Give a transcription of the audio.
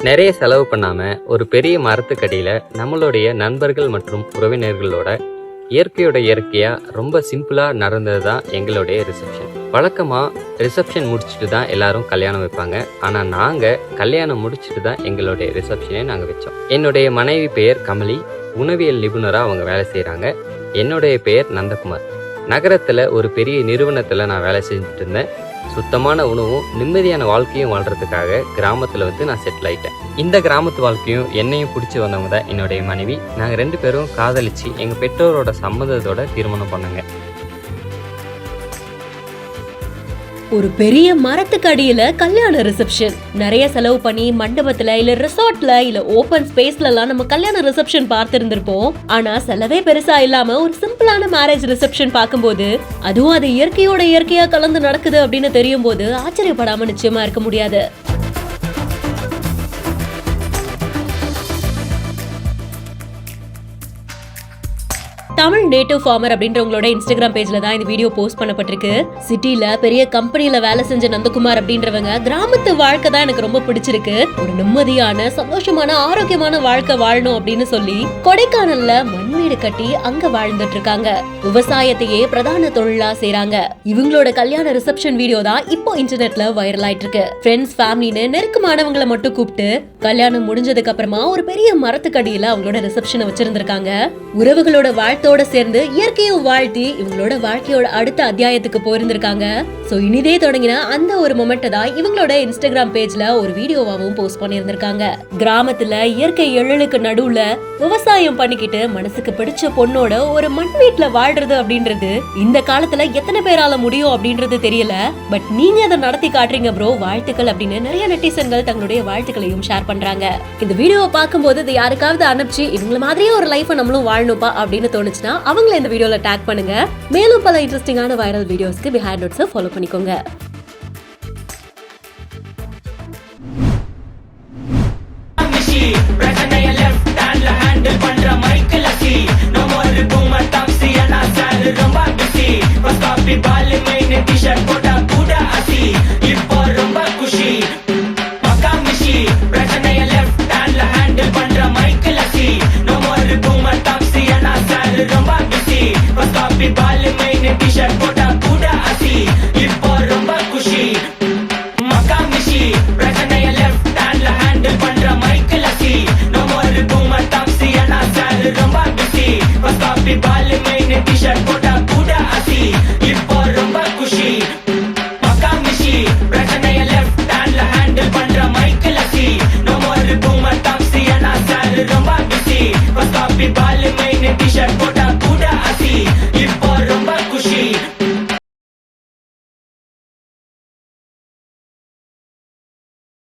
நிறைய செலவு பண்ணாம ஒரு பெரிய மரத்துக்கடியில நம்மளுடைய நண்பர்கள் மற்றும் உறவினர்களோட இயற்கையோட இயற்கையா ரொம்ப சிம்பிளா நடந்தது தான் எங்களுடைய ரிசப்ஷன். வழக்கமா ரிசப்ஷன் முடிச்சுட்டு தான் எல்லாரும் கல்யாணம் வைப்பாங்க. ஆனா நாங்க கல்யாணம் முடிச்சுட்டு தான் எங்களுடைய ரிசப்ஷனே நாங்க வச்சோம். என்னுடைய மனைவி பெயர் கமலி, உணவியல் நிபுணரா அவங்க வேலை செய்யறாங்க. என்னுடைய பெயர் நந்தகுமார். நகரத்துல ஒரு பெரிய நிறுவனத்துல நான் வேலை செஞ்சுட்டு இருந்தேன். சுத்தமான உணவும் நிம்மதியான வாழ்க்கையும் வாழ்றதுக்காக கிராமத்துல நான் செட்டில் ஆயிட்டேன். இந்த கிராமத்து வாழ்க்கையும் என்னையும் பிடிச்சி வந்தவங்க தான் என்னுடைய மனைவி. நாங்க 2 பேரும் காதலிச்சு எங்க பெற்றோரோட சம்மதத்தோட திருமணம் பண்ணாங்க. ஒரு பெரிய மரத்துக்கு அடியில கல்யாண ரிசப்ஷன். நிறைய செலவு பண்ணி மண்டபத்துல இல்ல ரிசார்ட்ல இல்ல ஓபன் ஸ்பேஸ்ல எல்லாம் நம்ம கல்யாண ரிசப்ஷன் பார்த்திருந்திருப்போம். ஆனா செலவே பெருசா இல்லாம ஒரு சிம்பிளான மேரேஜ் ரிசப்ஷன் பார்க்கும்போது, அதுவும் அது இயற்கையோட இயற்கையா கலந்து நடக்குது அப்படின்னு தெரியும் போது ஆச்சரியப்படாம நிச்சயமா இருக்க முடியாது. தமிழ் நேட்டிவ் ஃபார்மர் அப்படின்றவங்களோட இன்ஸ்டாகிராம் பேஜ்ல தான் இந்த வீடியோ போஸ்ட் பண்ணப்பட்டிருக்கு. சிட்டில பெரிய கம்பெனில வேலை செஞ்ச நந்தகுமார் அப்படின்றவங்க கிராமத்து வாழ்க்கை தான் எனக்கு ரொம்ப பிடிச்சிருக்கு, ஒரு நிம்மதியான சந்தோஷமான ஆரோக்கியமான வாழ்க்கை வாழணும் அப்படின்னு சொல்லி கொடைக்கானல்ல மண் வீடு கட்டி அங்க வாழ்ந்துட்டு இருக்காங்க. விவசாயத்தையே பிரதான தொழிலா செய்றாங்க. இவங்களோட கல்யாண ரிசப்ஷன் வீடியோ தான் இப்போ இன்டர்நெட்ல வைரல் ஆயிட்டு இருக்கு. ஃப்ரெண்ட்ஸ், ஃபேமிலின்னு நெருக்கமானவங்களை மட்டும் கூப்பிட்டு கல்யாணம் முடிஞ்சதுக்கு அப்புறமா ஒரு பெரிய மரத்துக்கடியில அவங்களோட ரிசப்ஷனை வச்சிருந்திருக்காங்க. உறவுகளோட வாழ்த்தோட சேர்ந்து இயற்கையும் வாழ்த்தி இவங்களோட வாழ்க்கையோட அடுத்த அத்தியாயத்துக்கு போயிருந்திருக்காங்க. சோ இனிதே தொடங்கின அந்த ஒரு மொமெண்ட்டை தான் இவங்களோட இன்ஸ்டாகிராம் பேஜ்ல ஒரு வீடியோவாவும் போஸ்ட் பண்ணியிருந்திருக்காங்க. கிராமத்துல இயற்கை எழிலுக்கு நடுவுல விவசாயம் பண்ணிக்கிட்டு மனசுக்கு பிடிச்ச பொண்ணோட ஒரு மண் வீட்டுல வாழ்றது அப்படின்றது இந்த காலத்துல எத்தனை பேரால முடியும் அப்படின்றது தெரியல. பட் நீங்க அதை நடத்தி காட்டுறீங்க ப்ரோ, வாழ்த்துக்கள் அப்படின்னு நிறைய நெட்டிசன்கள் தங்களுடைய வாழ்த்துக்களையும் ஷேர் பண்றாங்க. இந்த வீடியோவை பார்க்கும்போது இது யாருக்காவது அனுப்பிச்சு இவங்கள மாதிரியே ஒரு லைஃபை நம்மளும் வாழணும்பா அப்படின்னு தோணுச்சுன்னா அவங்கள இந்த வீடியோல டேக் பண்ணுங்க. மேலும் பல இன்ட்ரெஸ்டிங்கான வைரல் வீடியோஸ்க்கு பிஹைண்ட் நோட்ஸை ஃபாலோ பண்ணிக்கோங்க. T-shirt